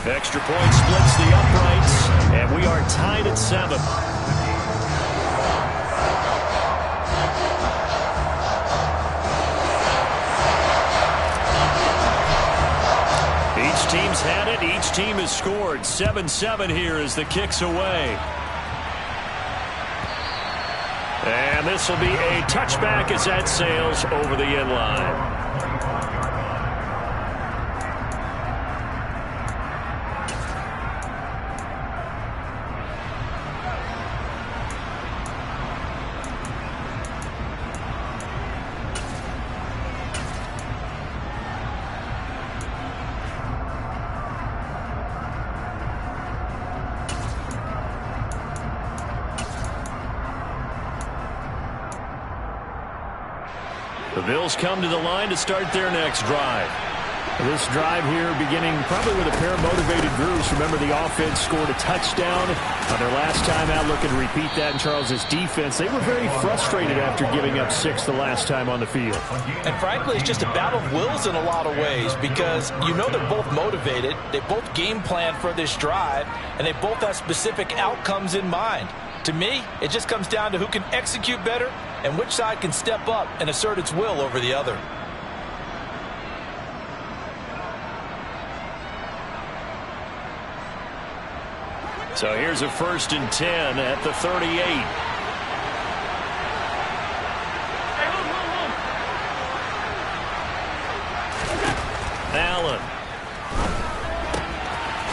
Extra point splits the uprights, and we are tied at 7. Each team's had it. Each team has scored. 7-7 here as the kick's away. And this will be a touchback as that sails over the end line. The Bills come to the line to start their next drive. This drive here beginning probably with a pair of motivated groups. Remember, the offense scored a touchdown on their last time out, looking to repeat that in Charles's defense. They were very frustrated after giving up 6 the last time on the field. And frankly, it's just a battle of wills in a lot of ways because you know they're both motivated. They both game plan for this drive, and they both have specific outcomes in mind. To me, it just comes down to who can execute better and which side can step up and assert its will over the other. So here's a 1st and 10 at the 38. Allen.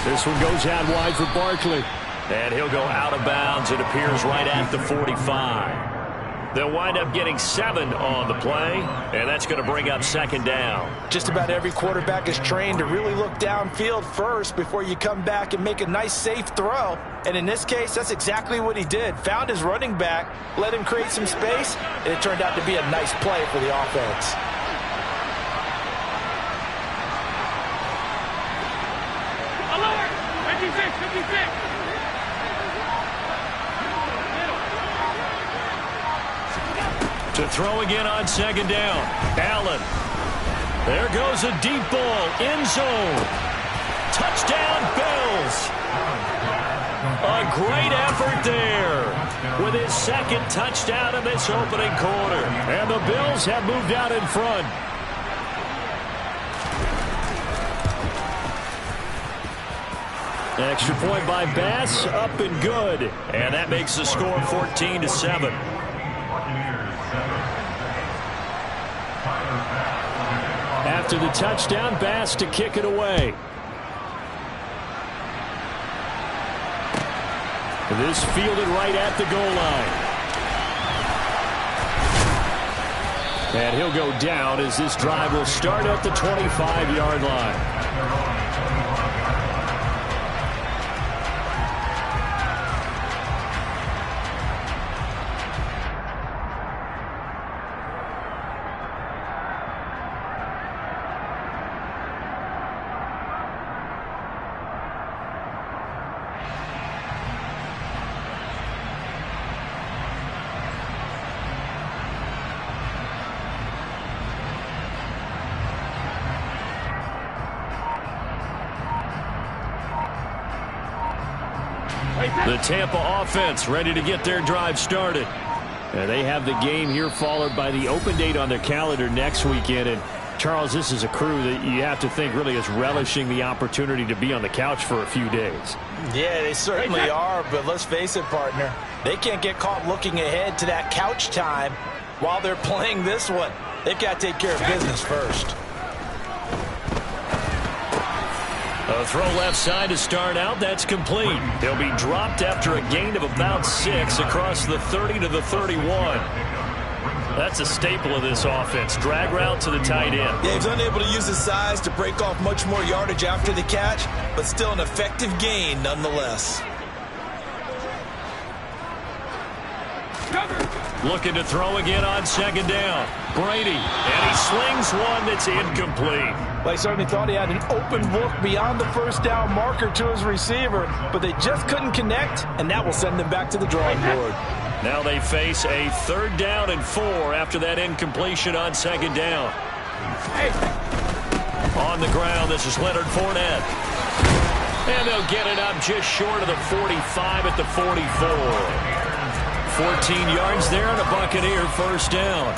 This one goes out wide for Barkley. And he'll go out of bounds. It appears right at the 45. They'll wind up getting 7 on the play, and that's going to bring up 2nd down. Just about every quarterback is trained to really look downfield first before you come back and make a nice, safe throw. And in this case, that's exactly what he did. Found his running back, let him create some space, and it turned out to be a nice play for the offense. To throw again on 2nd down. Allen. There goes a deep ball. End zone. Touchdown, Bills. A great effort there with his 2nd touchdown of this opening quarter. And the Bills have moved out in front. Extra point by Bass, up and good. And that makes the score 14-7. After the touchdown, Bass to kick it away. This fielded right at the goal line. And he'll go down as this drive will start at the 25-yard line. The Tampa offense ready to get their drive started. And they have the game here followed by the open date on their calendar next weekend. And Charles, this is a crew that you have to think really is relishing the opportunity to be on the couch for a few days. Yeah, they certainly are, but let's face it, partner. They can't get caught looking ahead to that couch time while they're playing this one. They've got to take care of business first. A throw left side to start out. That's complete. He'll be dropped after a gain of about 6 across the 30 to the 31. That's a staple of this offense. Drag route to the tight end. Yeah, he's unable to use his size to break off much more yardage after the catch, but still an effective gain nonetheless. Looking to throw again on 2nd down. Brady, and he slings one that's incomplete. Well, he certainly thought he had an open look beyond the 1st down marker to his receiver, but they just couldn't connect, and that will send them back to the drawing board. Now they face a 3rd down and 4 after that incompletion on 2nd down. On the ground, this is Leonard Fournette. And they'll get it up just short of the 45 at the 44. 14 yards there and a Buccaneer first down.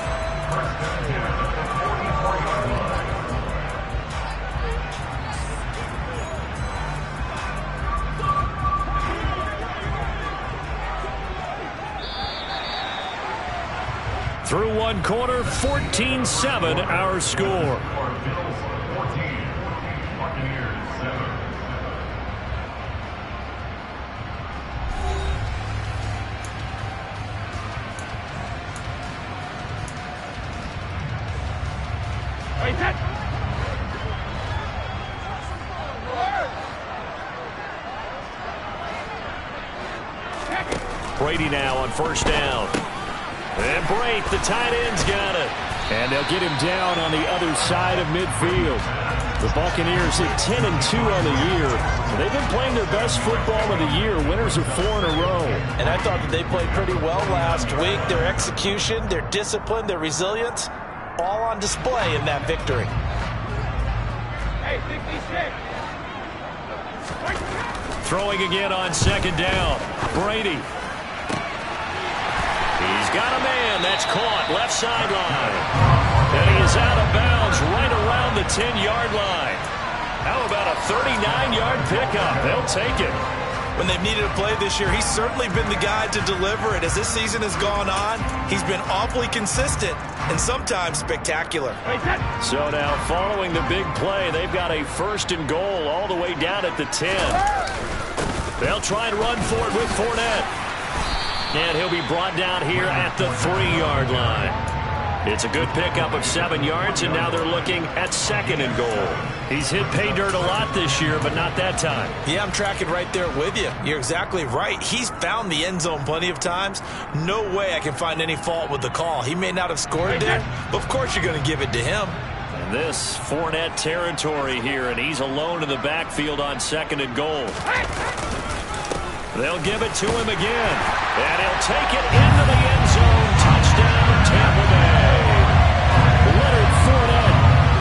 Through one quarter, 14-7 our score. Brady now on first down. And Brate, the tight end's got it. And they'll get him down on the other side of midfield. The Buccaneers at 10-2 on the year. They've been playing their best football of the year. Winners of 4 in a row. And I thought that they played pretty well last week. Their execution, their discipline, their resilience, all on display in that victory. Hey, 66. Throwing again on second down. Brady. He's got a man. That's caught left sideline. And he is out of bounds right around the 10-yard line. How about a 39-yard pickup? They'll take it. When they've needed a play this year, he's certainly been the guy to deliver it. As this season has gone on, he's been awfully consistent and sometimes spectacular. So now following the big play, they've got a first and goal all the way down at the 10. They'll try and run for it with Fournette. And he'll be brought down here at the 3-yard line. It's a good pickup of 7 yards, and now they're looking at second and goal. He's hit pay dirt a lot this year, but not that time. Yeah, I'm tracking right there with you. You're exactly right. He's found the end zone plenty of times. No way I can find any fault with the call. He may not have scored it there, but of course you're going to give it to him. And this Fournette territory here, and he's alone in the backfield on second and goal. They'll give it to him again. And he'll take it into the end zone. Touchdown, Tampa Bay. Leonard Fournette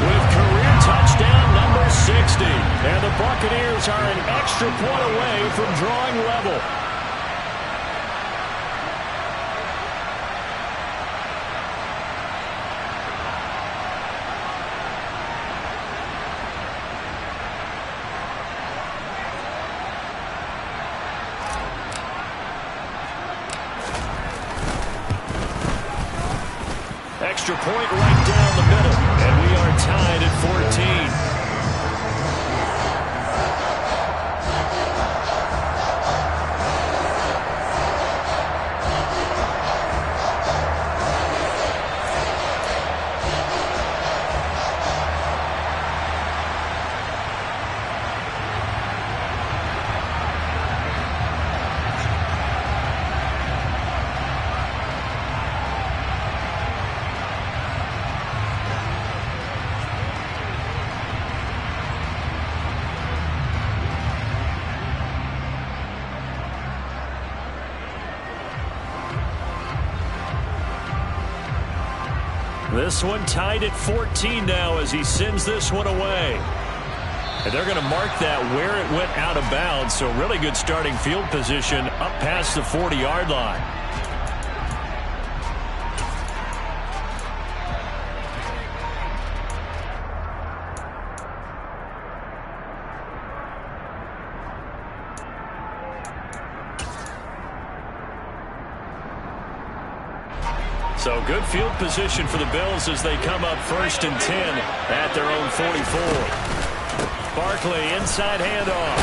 with career touchdown number 60. And the Buccaneers are an extra point away from drawing level. Extra point right down the middle, and we are tied at 14. This one tied at 14 now as he sends this one away. And they're going to mark that where it went out of bounds, so really good starting field position up past the 40-yard line. So good field position for the Bills as they come up first and 10 at their own 44. Barkley inside handoff.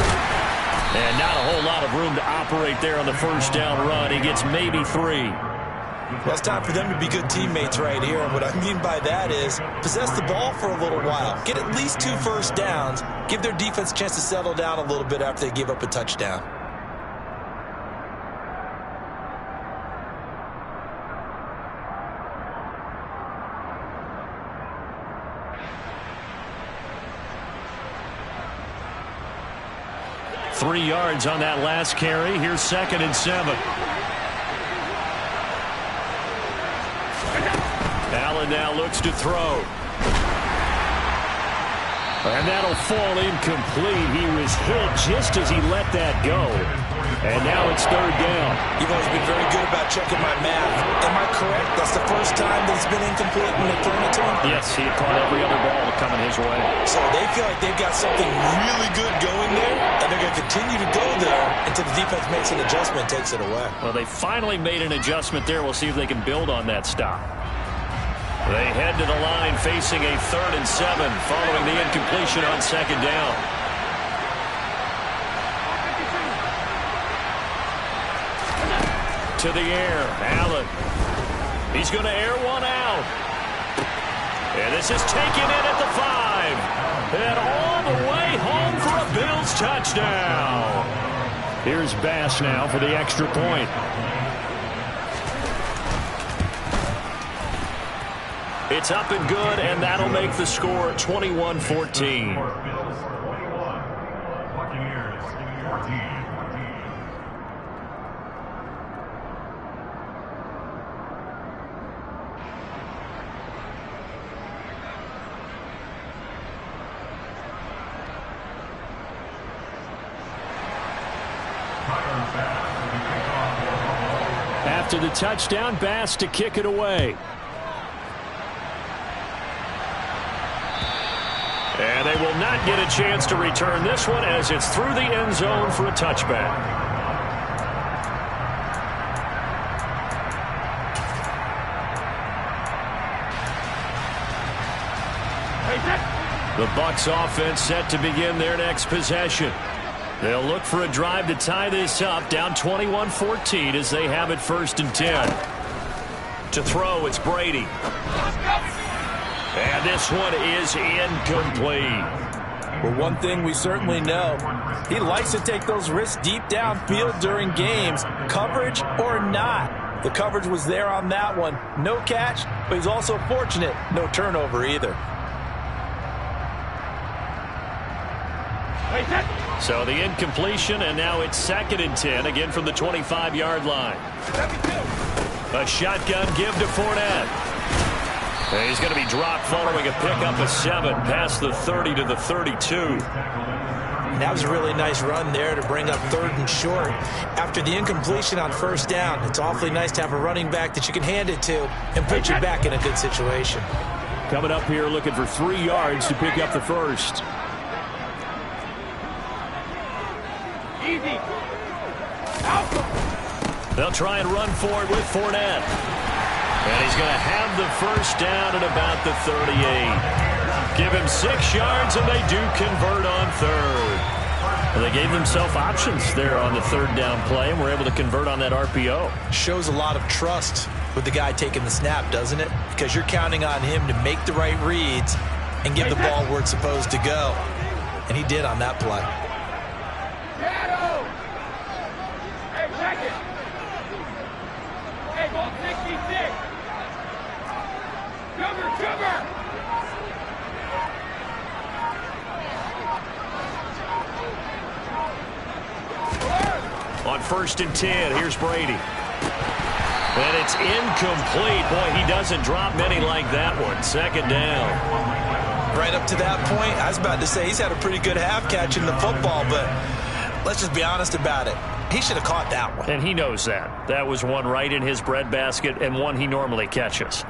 And not a whole lot of room to operate there on the first down run. He gets maybe 3. Well, it's time for them to be good teammates right here. And what I mean by that is possess the ball for a little while. Get at least 2 first downs. Give their defense a chance to settle down a little bit after they give up a touchdown. Three yards on that last carry. Here's second and 7. Allen now looks to throw. And that'll fall incomplete. He was hit just as he let that go. And now it's third down. You've always been very good about checking my math. Am I correct? That's the first time that it's been incomplete when they've thrown it to him? Yes, he had caught every other ball coming his way. So they feel like they've got something really good going there, and they're going to continue to go there until the defense makes an adjustment and takes it away. Well, they finally made an adjustment there. We'll see if they can build on that stop. They head to the line facing a 3rd and 7 following the incompletion on second down. To the air, Allen. He's going to air one out. And this is taken in at the 5. And all the way home for a Bills touchdown. Here's Bass now for the extra point. It's up and good, and that'll make the score 21-14. After the touchdown, Bass to kick it away. And they will not get a chance to return this one as it's through the end zone for a touchback. The Bucs offense set to begin their next possession. They'll look for a drive to tie this up, down 21-14 as they have it 1st and 10. To throw, it's Brady. And this one is incomplete. Well, one thing we certainly know, he likes to take those risks deep downfield during games, coverage or not. The coverage was there on that one. No catch, but he's also fortunate. No turnover either. So the incompletion, and now it's 2nd and 10, again from the 25-yard line. A shotgun give to Fournette. And he's going to be dropped following a pickup of 7 past the 30 to the 32. That was a really nice run there to bring up 3rd and short. After the incompletion on 1st down, it's awfully nice to have a running back that you can hand it to and put you back in a good situation. Coming up here looking for 3 yards to pick up the first. Easy. They'll try and run for it with Fournette. And he's going to have the first down at about the 38. Give him 6 yards, and they do convert on 3rd. Well, they gave themselves options there on the 3rd down play, and were able to convert on that RPO. Shows a lot of trust with the guy taking the snap, doesn't it? Because you're counting on him to make the right reads and give the ball where it's supposed to go. And he did on that play. Hey, second. Hey, ball 66. Cover. On 1st and 10, here's Brady. And it's incomplete. Boy, he doesn't drop many like that one. 2nd down. Right up to that point, I was about to say he's had a pretty good half catching the football, but let's just be honest about it. He should have caught that one. And he knows that. That was one right in his breadbasket and one he normally catches.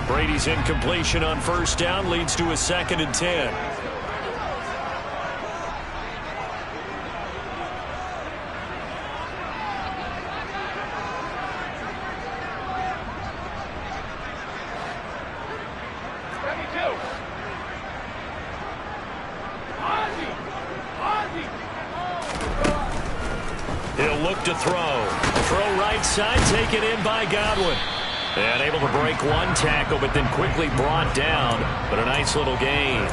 Brady's incompletion on 1st down leads to a 2nd and 10. He'll look to throw. Throw right side, taken in by Godwin. And able to break one tackle, but then quickly brought down. But a nice little gain.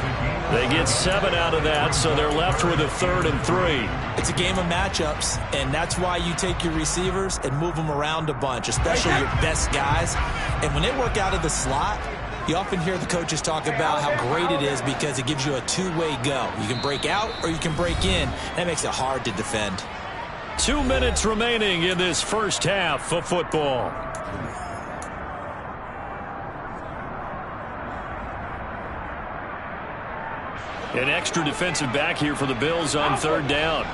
They get 7 out of that, so they're left with a 3rd and 3. It's a game of matchups, and that's why you take your receivers and move them around a bunch, especially your best guys. And when they work out of the slot, you often hear the coaches talk about how great it is because it gives you a two-way go. You can break out or you can break in. That makes it hard to defend. 2 minutes remaining in this first half of football. An extra defensive back here for the Bills on third down.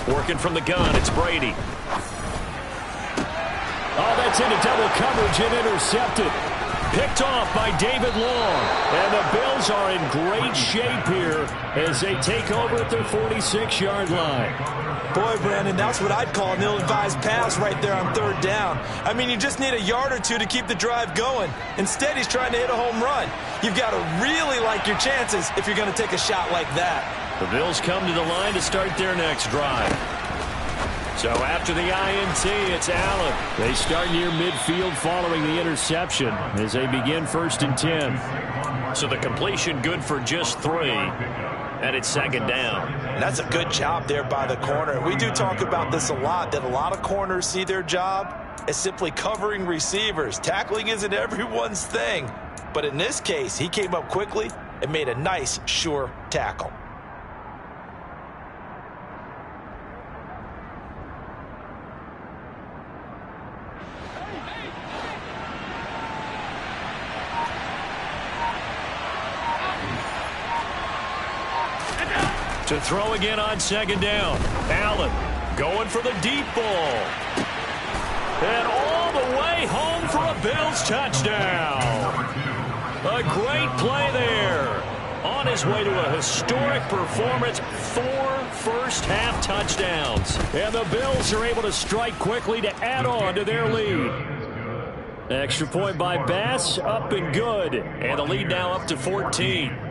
Working from the gun, it's Brady. Oh, that's into double coverage and intercepted. Picked off by David Long. And the Bills are in great shape here as they take over at their 46-yard line. Boy, Brandon, that's what I'd call an ill-advised pass right there on third down. I mean, you just need a yard or two to keep the drive going. Instead, he's trying to hit a home run. You've got to really like your chances if you're going to take a shot like that. The Bills come to the line to start their next drive. So after the INT, it's Allen. They start near midfield following the interception as they begin 1st and 10. So the completion good for just 3. And it's 2nd down. And that's a good job there by the corner. We do talk about this a lot, that a lot of corners see their job as simply covering receivers. Tackling isn't everyone's thing. But in this case, he came up quickly and made a nice, sure tackle. To throw again on 2nd down. Allen going for the deep ball. And all the way home for a Bills touchdown. A great play there. On his way to a historic performance, 4 first-half touchdowns. And the Bills are able to strike quickly to add on to their lead. Extra point by Bass, up and good. And the lead now up to 14.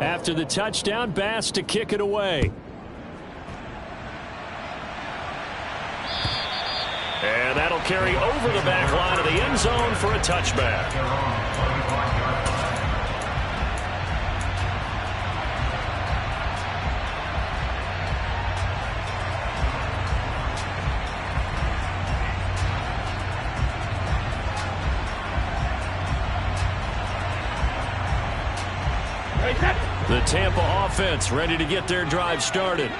After the touchdown, Bass to kick it away. And that'll carry over the back line of the end zone for a touchback. The Tampa offense ready to get their drive started.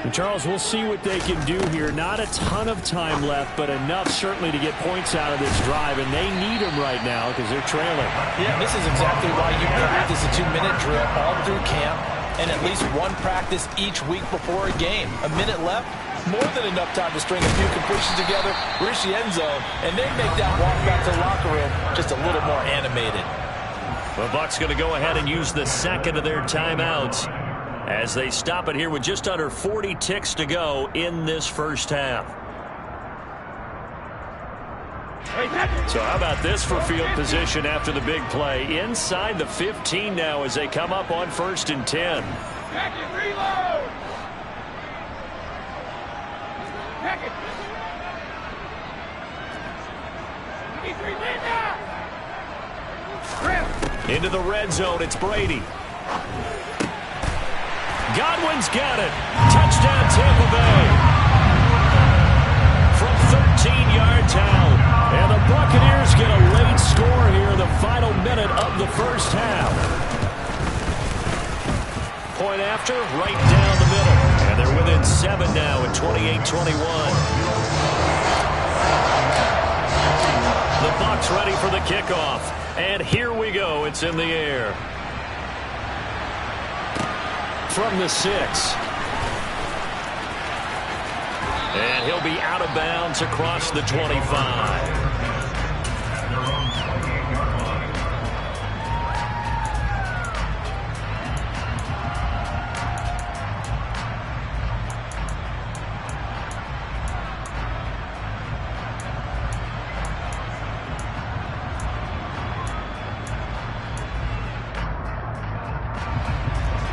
And Charles, we'll see what they can do here. Not a ton of time left, but enough certainly to get points out of this drive, and they need them right now because they're trailing. Yeah, this is exactly why you practice a 2-minute drill all through camp and at least one practice each week before a game. A minute left, more than enough time to string a few completions together, reach the end zone, and then make that walk back to the locker room just a little more animated. The Bucs going to go ahead and use the second of their timeouts as they stop it here with just under 40 ticks to go in this first half. So how about this for field position after the big play? Inside the 15 now as they come up on 1st and 10. Back and reload. Back it. Into the red zone, it's Brady. Godwin's got it. Touchdown, Tampa Bay. From 13 yards out. And the Buccaneers get a late score here in the final minute of the first half. Point after, right down the middle. And they're within 7 now at 28-21. The Bucs ready for the kickoff. And here we go. It's in the air. From the 6. And he'll be out of bounds across the 25.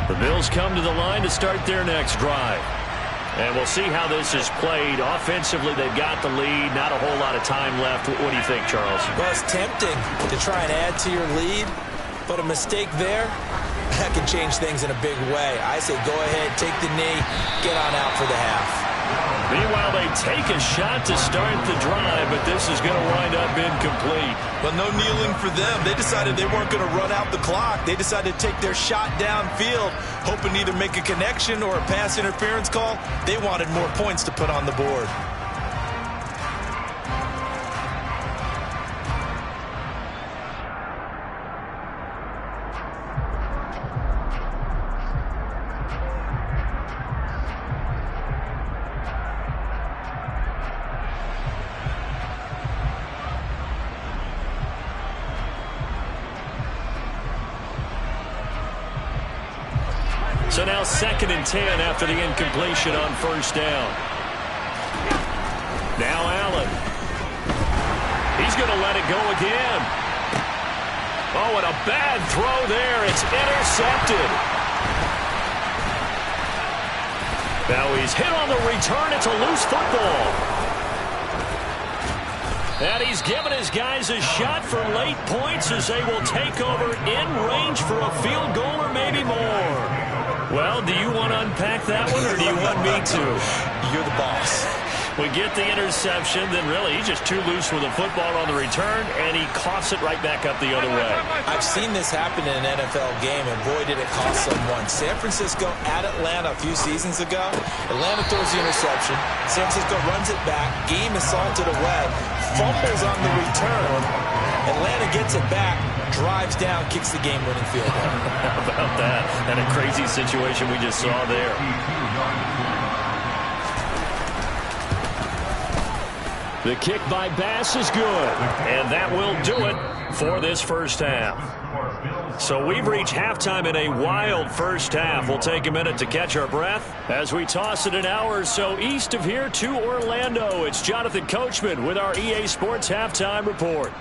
The Bills come to the line to start their next drive. And we'll see how this is played. Offensively, they've got the lead. Not a whole lot of time left. What do you think, Charles? Well, it's tempting to try and add to your lead, but a mistake there, that can change things in a big way. I say go ahead, take the knee, get on out for the half. Meanwhile, they take a shot to start the drive, but this is going to wind up incomplete. But no kneeling for them. They decided they weren't going to run out the clock. They decided to take their shot downfield, hoping to either make a connection or a pass interference call. They wanted more points to put on the board. So now 2nd and 10 after the incompletion on first down. Now Allen. He's going to let it go again. Oh, and a bad throw there. It's intercepted. Now he's hit on the return. It's a loose football. And he's given his guys a shot for late points as they will take over in range for a field goal or maybe more. Well, do you want to unpack that one, or do you want me to? You're the boss. We get the interception, then really he's just too loose with the football on the return, and he coughs it right back up the other way. I've seen this happen in an NFL game, and boy, did it cost someone. San Francisco at Atlanta a few seasons ago. Atlanta throws the interception. San Francisco runs it back. Game is salted away. Fumbles on the return. Atlanta gets it back. Drives down, kicks the game-winning field goal. How about that? And a crazy situation we just saw there. The kick by Bass is good, and that will do it for this first half. So we've reached halftime in a wild first half. We'll take a minute to catch our breath as we toss it an hour or so east of here to Orlando. It's Jonathan Coachman with our EA Sports Halftime Report.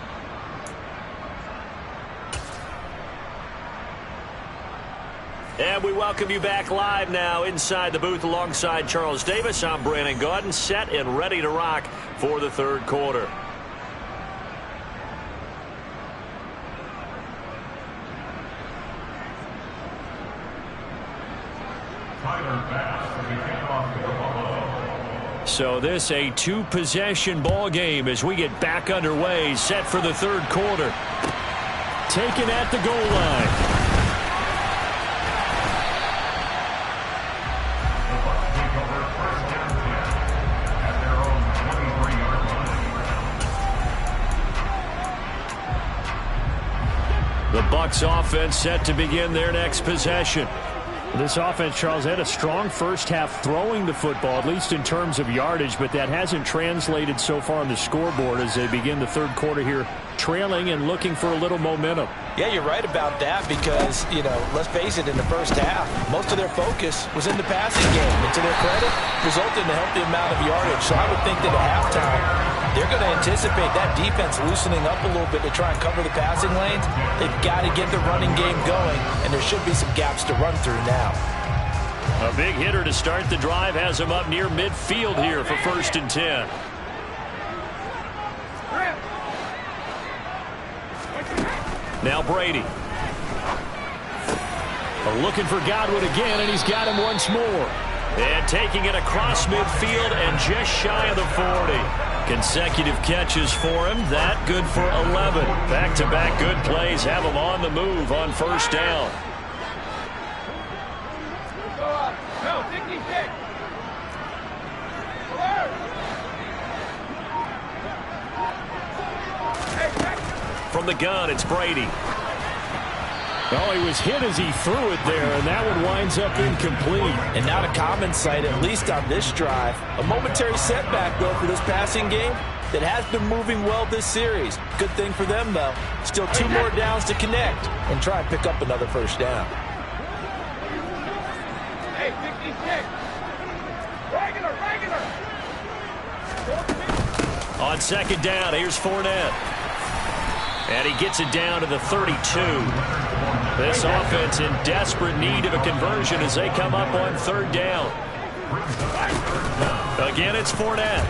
And we welcome you back live now inside the booth alongside Charles Davis. I'm Brandon Gaudin, set and ready to rock for the third quarter. So this a two-possession ball game as we get back underway, set for the third quarter. Taken at the goal line. The Bucs offense set to begin their next possession. This offense, Charles, had a strong first half throwing the football, at least in terms of yardage, but that hasn't translated so far on the scoreboard as they begin the third quarter here, trailing and looking for a little momentum. Yeah, you're right about that because, you know, let's face it, in the first half, most of their focus was in the passing game. And to their credit, resulted in a healthy amount of yardage. So I would think that at halftime, they're going to anticipate that defense loosening up a little bit to try and cover the passing lanes. They've got to get the running game going, and there should be some gaps to run through now. A big hitter to start the drive has him up near midfield here for 1st and 10. Now Brady. Looking for Godwin again, and he's got him once more. And taking it across midfield and just shy of the 40. Consecutive catches for him. That good for 11. Back-to-back good plays have him on the move on first down. From the gun, it's Brady. Oh, he was hit as he threw it there, and that one winds up incomplete. And not a common sight, at least on this drive. A momentary setback, though, for this passing game that has been moving well this series. Good thing for them, though. Still 2 more downs to connect and try and pick up another first down. Hey, 56. Regular. On 2nd down, here's Fournette. And he gets it down to the 32. This offense in desperate need of a conversion as they come up on 3rd down. Again, it's Fournette.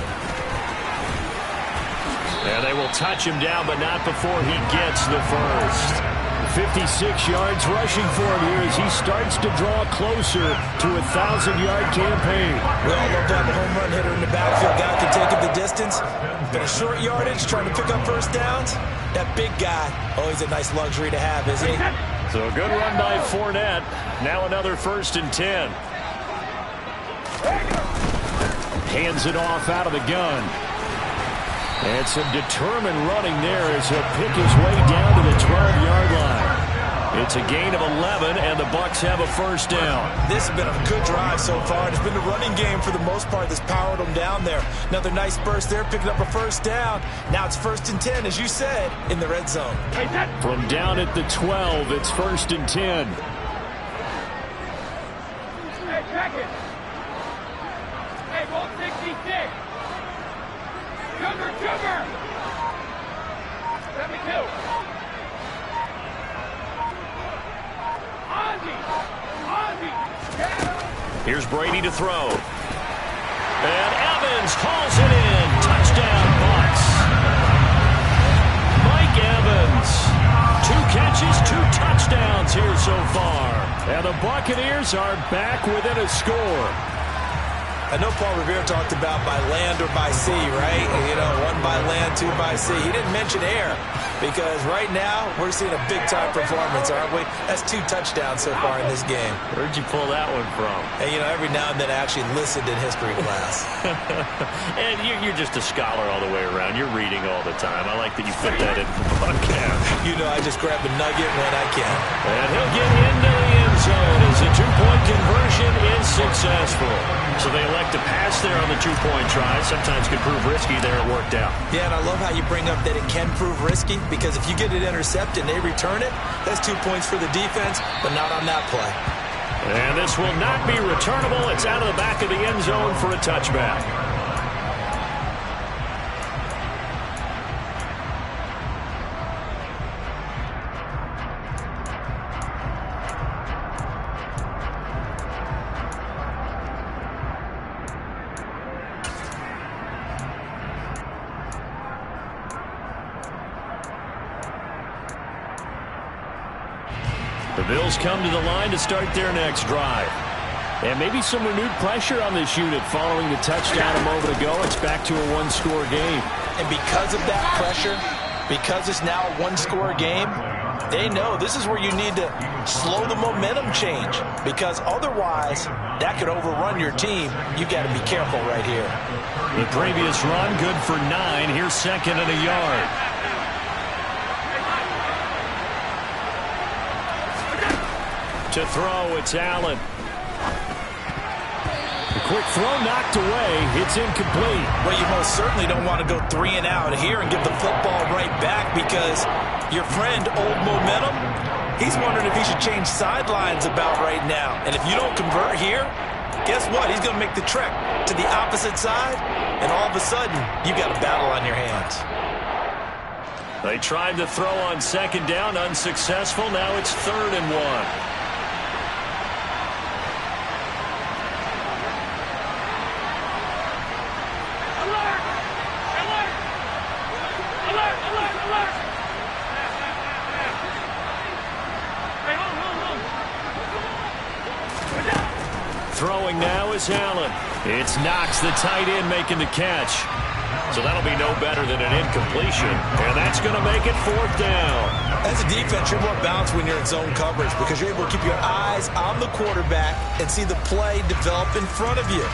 And they will touch him down, but not before he gets the first. 56 yards rushing for him here as he starts to draw closer to a 1,000-yard campaign. We all love to have a home run hitter in the backfield. Guy can take it the distance. But a short yardage, trying to pick up first downs, that big guy, always a nice luxury to have, isn't he? So a good run by Fournette. Now another 1st and 10. Hands it off out of the gun. And some determined running there as he'll pick his way down to the 12-yard line. It's a gain of 11, and the Bucs have a 1st down. This has been a good drive so far. It's been the running game for the most part that's powered them down there. Another nice burst there, picking up a 1st down. Now it's 1st and 10, as you said, in the red zone. From down at the 12, it's 1st and 10. Hey, check it. Hey, ball 66. Sugar. 72. Here's Brady to throw. And Evans hauls it in. Touchdown, Bucs. Mike Evans. 2 catches, 2 touchdowns here so far. And the Buccaneers are back within a score. I know Paul Revere talked about by land or by sea, right? You know, 1 by land, 2 by sea. He didn't mention air because right now we're seeing a big-time performance, aren't we? That's 2 touchdowns so far in this game. Where'd you pull that one from? And, you know, every now and then I actually listened in history class. And you're just a scholar all the way around. You're reading all the time. I like that you fit that in the podcast. You know, I just grab a nugget when I can. And he'll get into the end zone as a 2-point conversion is successful. So they elect to pass there on the 2-point try. Sometimes can prove risky. There it worked out. Yeah, and I love how you bring up that it can prove risky because if you get it intercepted and they return it, that's 2 points for the defense, but not on that play. And this will not be returnable. It's out of the back of the end zone for a touchback. The Bills come to the line to start their next drive. And maybe some renewed pressure on this unit following the touchdown a moment ago. It's back to a 1-score game. And because of that pressure, because it's now a 1-score game, they know this is where you need to slow the momentum change because otherwise that could overrun your team. You got to be careful right here. The previous run good for 9. Here's 2nd and a yard. To throw, it's Allen. The quick throw knocked away. It's incomplete. Well, you most certainly don't want to go 3 and out here and give the football right back because your friend, Old Momentum, he's wondering if he should change sidelines about right now. And if you don't convert here, guess what? He's going to make the trek to the opposite side, and all of a sudden, you got a battle on your hands. They tried to throw on 2nd down, unsuccessful. Now it's 3rd and 1. Throwing now is Allen. It's Knox, the tight end, making the catch. So that'll be no better than an incompletion. And that's going to make it 4th down. As a defense, you're more balanced when you're in zone coverage because you're able to keep your eyes on the quarterback and see the play develop in front of you.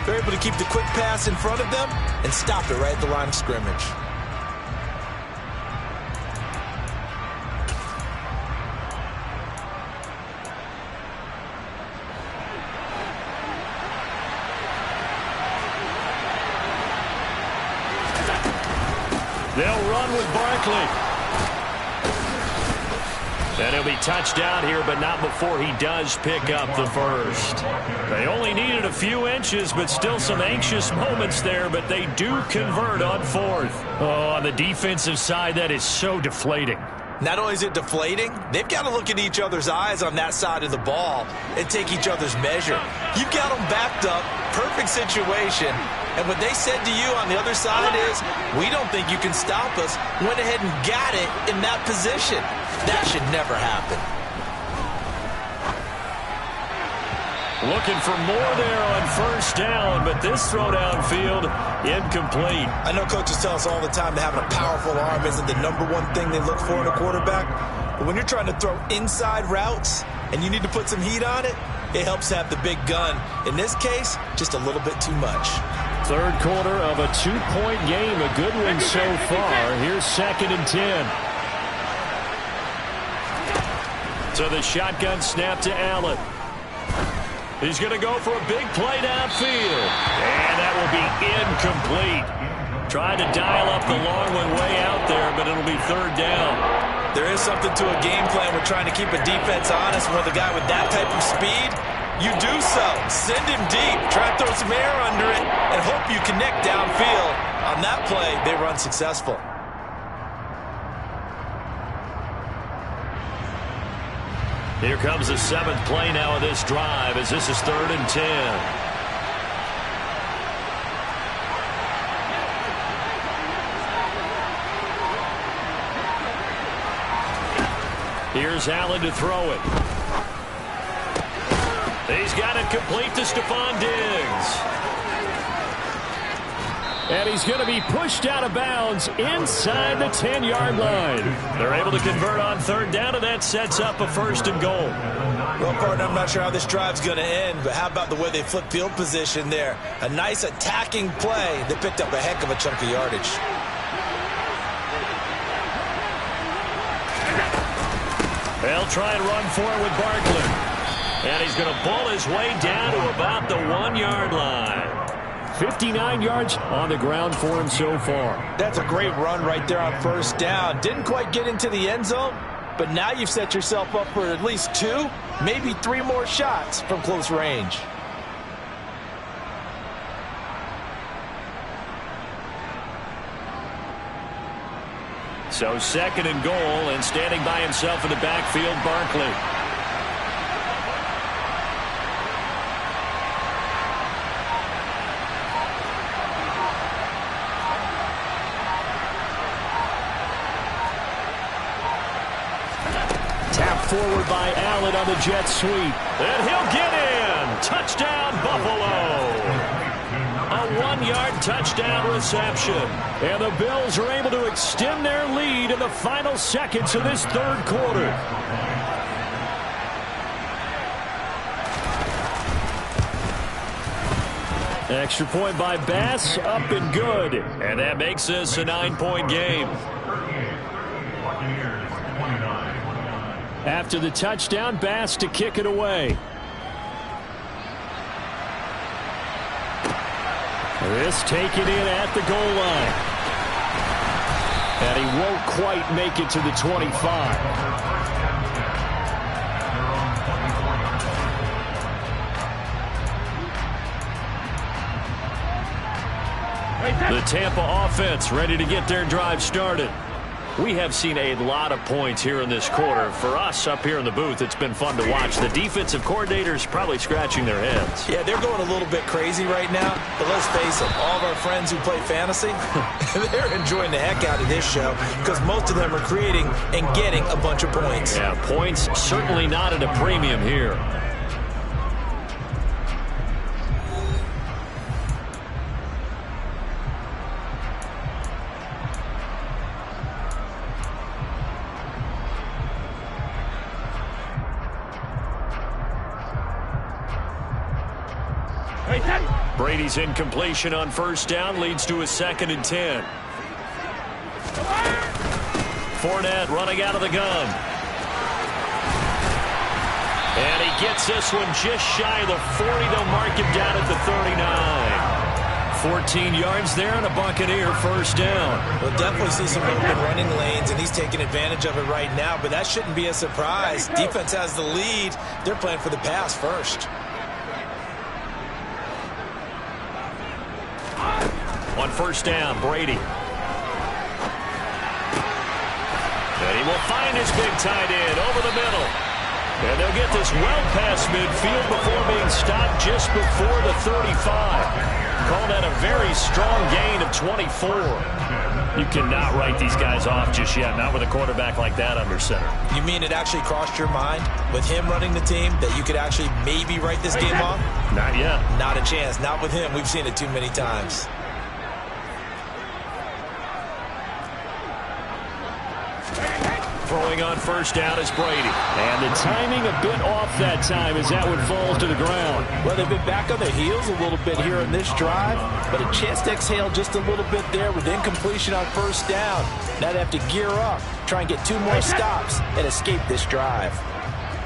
You're able to keep the quick pass in front of them and stop it right at the line of scrimmage. They'll run with Barkley. And he'll be touched down here, but not before he does pick up the 1st. They only needed a few inches, but still some anxious moments there, but they do convert on 4th. Oh, on the defensive side, that is so deflating. Not only is it deflating, they've got to look at each other's eyes on that side of the ball and take each other's measure. You've got them backed up, perfect situation, And what they said to you on the other side is, we don't think you can stop us. Went ahead and got it in that position. That should never happen. Looking for more there on first down, but this throw downfield incomplete. I know coaches tell us all the time that having a powerful arm isn't the #1 thing they look for in a quarterback. But when you're trying to throw inside routes and you need to put some heat on it, it helps to have the big gun. In this case, just a little bit too much. Third quarter of a 2-point game. A good one so far. Here's 2nd and 10. So the shotgun snap to Allen. He's going to go for a big play downfield. And that will be incomplete. Trying to dial up the long one way out there, but it'll be 3rd down. There is something to a game plan. We're trying to keep a defense honest. With a guy with that type of speed, you do so. Send him deep. Try to throw some air under it and hope you connect downfield. On that play, they run successful. Here comes the 7th play now of this drive as this is 3rd and 10. Here's Allen to throw it. He's got it complete to Stephon Diggs. And he's going to be pushed out of bounds inside the 10-yard line. They're able to convert on 3rd down, and that sets up a 1st and goal. Well, partner, I'm not sure how this drive's going to end, but how about the way they flip field position there? A nice attacking play that picked up a heck of a chunk of yardage. They'll try and run for it with Barkley. And he's going to ball his way down to about the 1-yard line. 59 yards on the ground for him so far. That's a great run right there on 1st down. Didn't quite get into the end zone, but now you've set yourself up for at least 2, maybe 3 more shots from close range. So 2nd and goal, and standing by himself in the backfield, Barkley. Forward by Allen on the jet sweep. And he'll get in. Touchdown, Buffalo. A 1-yard touchdown reception. And the Bills are able to extend their lead in the final seconds of this 3rd quarter. Extra point by Bass, up and good. And that makes this a 9-point game. After the touchdown, Bass to kick it away. This taken in at the goal line. And he won't quite make it to the 25. The Tampa offense ready to get their drive started. We have seen a lot of points here in this quarter. For us up here in the booth, it's been fun to watch. The defensive coordinators probably scratching their heads. Yeah, they're going a little bit crazy right now. But let's face it, all of our friends who play fantasy, they're enjoying the heck out of this show because most of them are creating and getting a bunch of points. Yeah, points certainly not at a premium here. Brady's incompletion on 1st down leads to a 2nd and 10. Fournette running out of the gun. And he gets this one just shy of the 40. They'll mark him down at the 39. 14 yards there and a Buccaneer 1st down. We'll definitely see some open running lanes, and he's taking advantage of it right now, but that shouldn't be a surprise. Defense has the lead. They're playing for the pass first. On 1st down, Brady. And he will find his big tight end over the middle. And they'll get this well past midfield before being stopped just before the 35. Call that a very strong gain of 24. You cannot write these guys off just yet, not with a quarterback like that under center. You mean it actually crossed your mind with him running the team that you could actually maybe write this game off? Not yet. Not a chance. Not with him. We've seen it too many times. Throwing on first down is Brady. And the timing a bit off that time as that one falls to the ground. Well, they've been back on their heels a little bit here in this drive, but a chance to exhale just a little bit there with incompletion on first down. Now they have to gear up, try and get 2 more stops, and escape this drive.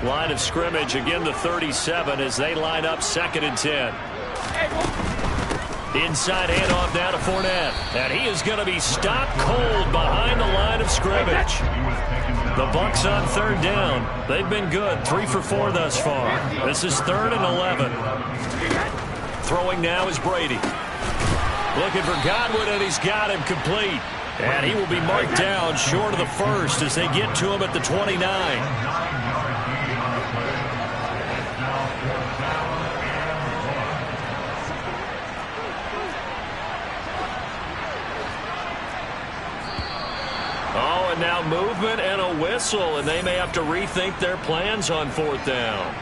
Line of scrimmage, again the 37 as they line up 2nd and 10. Inside handoff now to Fournette. And he is going to be stopped cold behind the line of scrimmage. The Bucs on 3rd down. They've been good. 3 for 4 thus far. This is 3rd and 11. Throwing now is Brady. Looking for Godwin, and he's got him complete. And he will be marked down short of the first as they get to him at the 29. Oh, and now movement and a whistle, and they may have to rethink their plans on 4th down.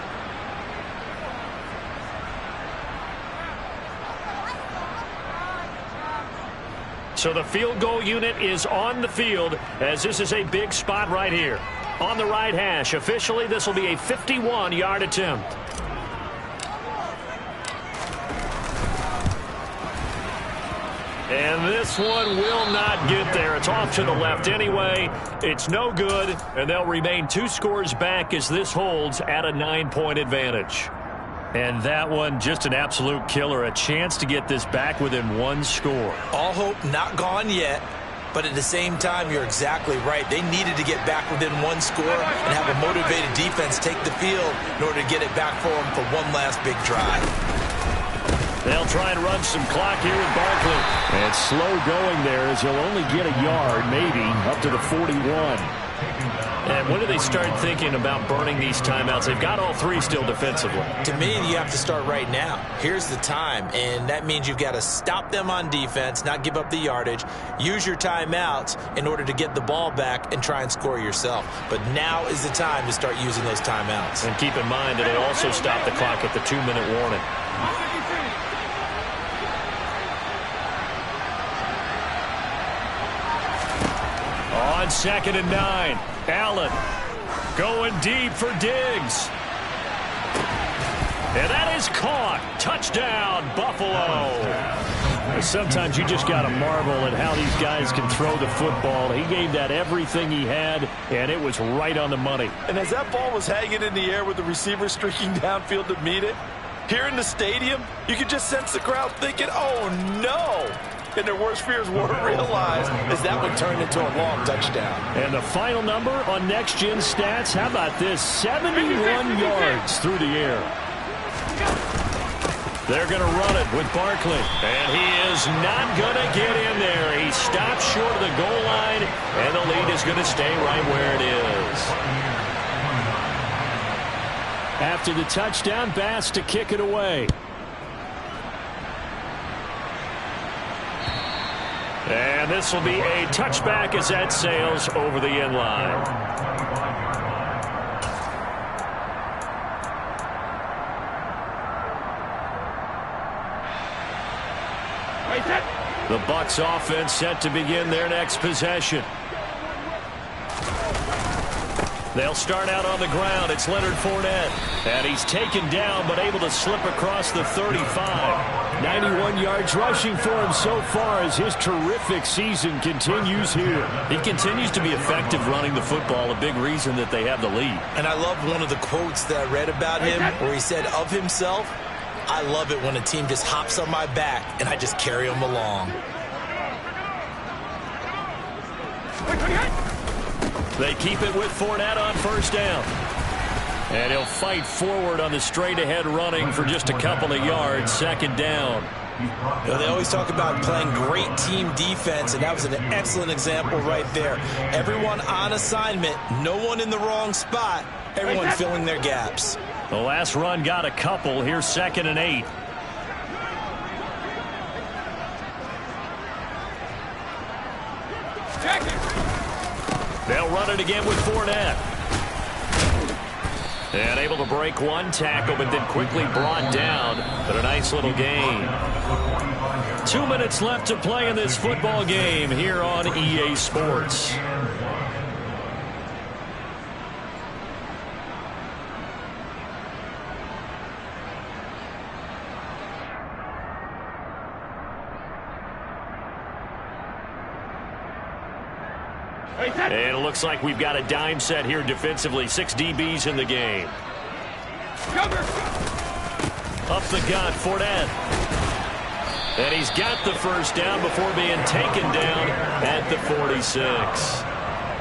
So the field goal unit is on the field as this is a big spot right here. On the right hash, officially this will be a 51-yard attempt. And this one will not get there. It's off to the left anyway. It's no good, and they'll remain 2 scores back as this holds at a 9-point advantage. And that one, just an absolute killer. A chance to get this back within 1 score. All hope not gone yet, but at the same time, you're exactly right. They needed to get back within 1 score and have a motivated defense take the field in order to get it back for them for one last big drive. They'll try and run some clock here with Barkley. And slow going there as he'll only get a yard, maybe, up to the 41. And when do they start thinking about burning these timeouts? They've got all 3 still defensively. To me, you have to start right now. Here's the time, and that means you've got to stop them on defense, not give up the yardage, use your timeouts in order to get the ball back and try and score yourself. But now is the time to start using those timeouts. And keep in mind, it'll also stop the clock at the 2-minute warning. On 2nd and 9, Allen going deep for Diggs. And that is caught. Touchdown, Buffalo. Sometimes you just got to marvel at how these guys can throw the football. He gave that everything he had, and it was right on the money. And as that ball was hanging in the air with the receiver streaking downfield to meet it, here in the stadium, you could just sense the crowd thinking, oh, no. And their worst fears weren't realized as that one turned into a long touchdown. And the final number on Next Gen Stats, how about this? 71 yards through the air. They're going to run it with Barkley. And he is not going to get in there. He stops short of the goal line, and the lead is going to stay right where it is. After the touchdown, Bass to kick it away. And this will be a touchback as that sails over the end line. The Bucs offense set to begin their next possession. They'll start out on the ground. It's Leonard Fournette. And he's taken down but able to slip across the 35. 91 yards rushing for him so far as his terrific season continues here. He continues to be effective running the football, a big reason that they have the lead. And I love one of the quotes that I read about him where he said of himself, I love it when a team just hops on my back and I just carry them along. They keep it with Fournette on first down. And he'll fight forward on the straight-ahead running for just a couple of yards, 2nd down. You know, they always talk about playing great team defense, and that was an excellent example right there. Everyone on assignment, no one in the wrong spot, everyone filling their gaps. The last run got a couple. Here's 2nd and 8. They'll run it again with Fournette. And able to break one tackle, but then quickly brought down. But a nice little gain. 2 minutes left to play in this football game here on EA Sports. And it looks like we've got a dime set here defensively. 6 DBs in the game. Up the gut, Fournette. And he's got the first down before being taken down at the 46.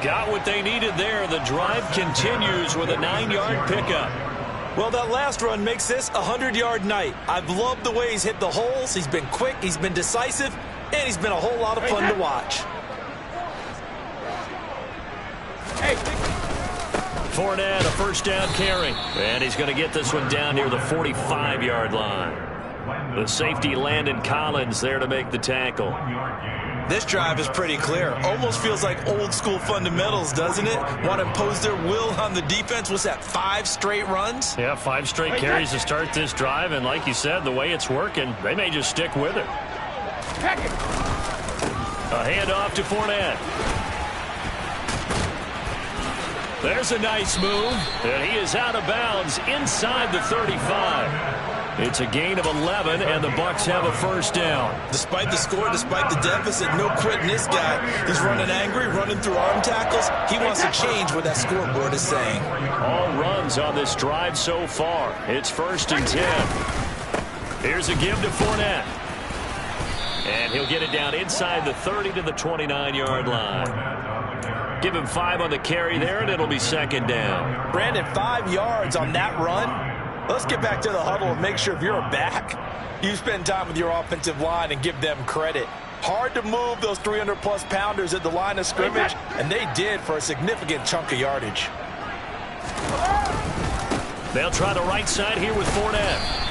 Got what they needed there. The drive continues with a 9-yard pickup. Well, that last run makes this a 100-yard night. I've loved the way he's hit the holes. He's been quick, he's been decisive, and he's been a whole lot of fun to watch. Fournette, a first down carry. And he's going to get this one down near the 45-yard line. The safety, Landon Collins, there to make the tackle. This drive is pretty clear. Almost feels like old school fundamentals, doesn't it? Want to impose their will on the defense. What's that, 5 straight runs? Yeah, 5 straight carries to start this drive. And like you said, the way it's working, they may just stick with it. A handoff to Fournette. There's a nice move, and he is out of bounds inside the 35. It's a gain of 11, and the Bucs have a first down. Despite the score, despite the deficit, no quitting this guy. He's running angry, running through arm tackles. He wants to change what that scoreboard is saying. All runs on this drive so far. It's 1st and 10. Here's a give to Fournette. And he'll get it down inside the 30 to the 29-yard line. Give him 5 on the carry there, and it'll be 2nd down. Brandon, 5 yards on that run. Let's get back to the huddle and make sure if you're a back, you spend time with your offensive line and give them credit. Hard to move those 300-plus pounders at the line of scrimmage, and they did for a significant chunk of yardage. They'll try the right side here with Fournette.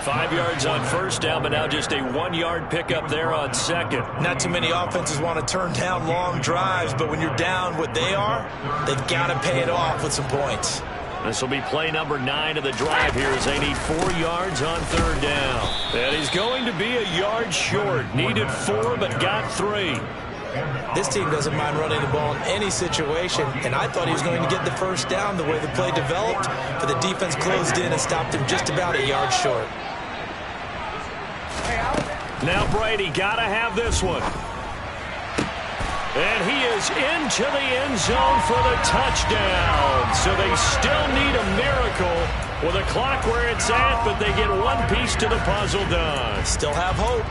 5 yards on first down, but now just a 1-yard pickup there on 2nd. Not too many offenses want to turn down long drives, but when you're down what they are, they've got to pay it off with some points. This will be play number 9 of the drive here as they need 4 yards on 3rd down. And he's going to be a yard short. Needed 4, but got 3. This team doesn't mind running the ball in any situation, and I thought he was going to get the first down the way the play developed, but the defense closed in and stopped him just about a yard short. Now Brady got to have this one. And he is into the end zone for the touchdown. So they still need a miracle with a clock where it's at, but they get one piece to the puzzle done. Still have hope.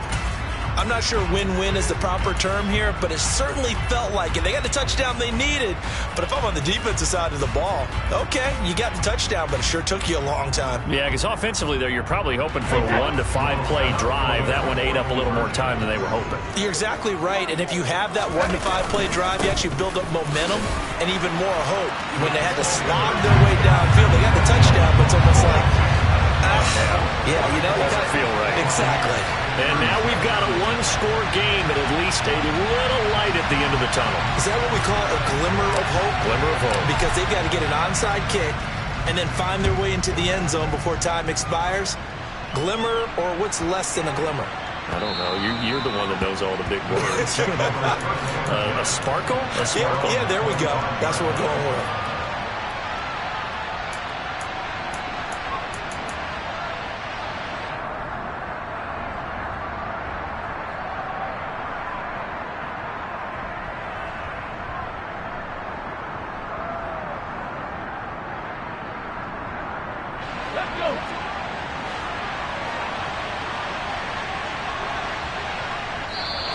I'm not sure win-win is the proper term here, but it certainly felt like it. They got the touchdown they needed, but if I'm on the defensive side of the ball, okay, you got the touchdown, but it sure took you a long time. Yeah, because offensively, there, you're probably hoping for a 1 to 5 play drive. That one ate up a little more time than they were hoping. You're exactly right, and if you have that 1 to 5 play drive, you actually build up momentum and even more hope. When they had to slog their way downfield, they got the touchdown, but it's almost like, yeah, you know, doesn't feel right. Exactly. And now we've got a 1-score game, but at least a little light at the end of the tunnel. Is that what we call a glimmer of hope? Glimmer of hope. Because they've got to get an onside kick and then find their way into the end zone before time expires. Glimmer, or what's less than a glimmer? I don't know. You're the one that knows all the big words. A sparkle? A sparkle. Yeah, there we go. That's what we're going with.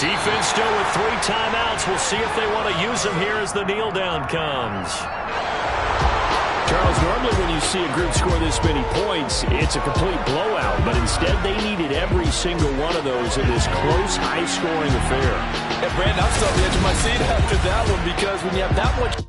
Defense still with 3 timeouts. We'll see if they want to use them here as the kneel down comes. Charles, normally when you see a group score this many points, it's a complete blowout. But instead, they needed every single one of those in this close, high-scoring affair. Yeah, Brandon, I'm still on the edge of my seat after that one because when you have that much...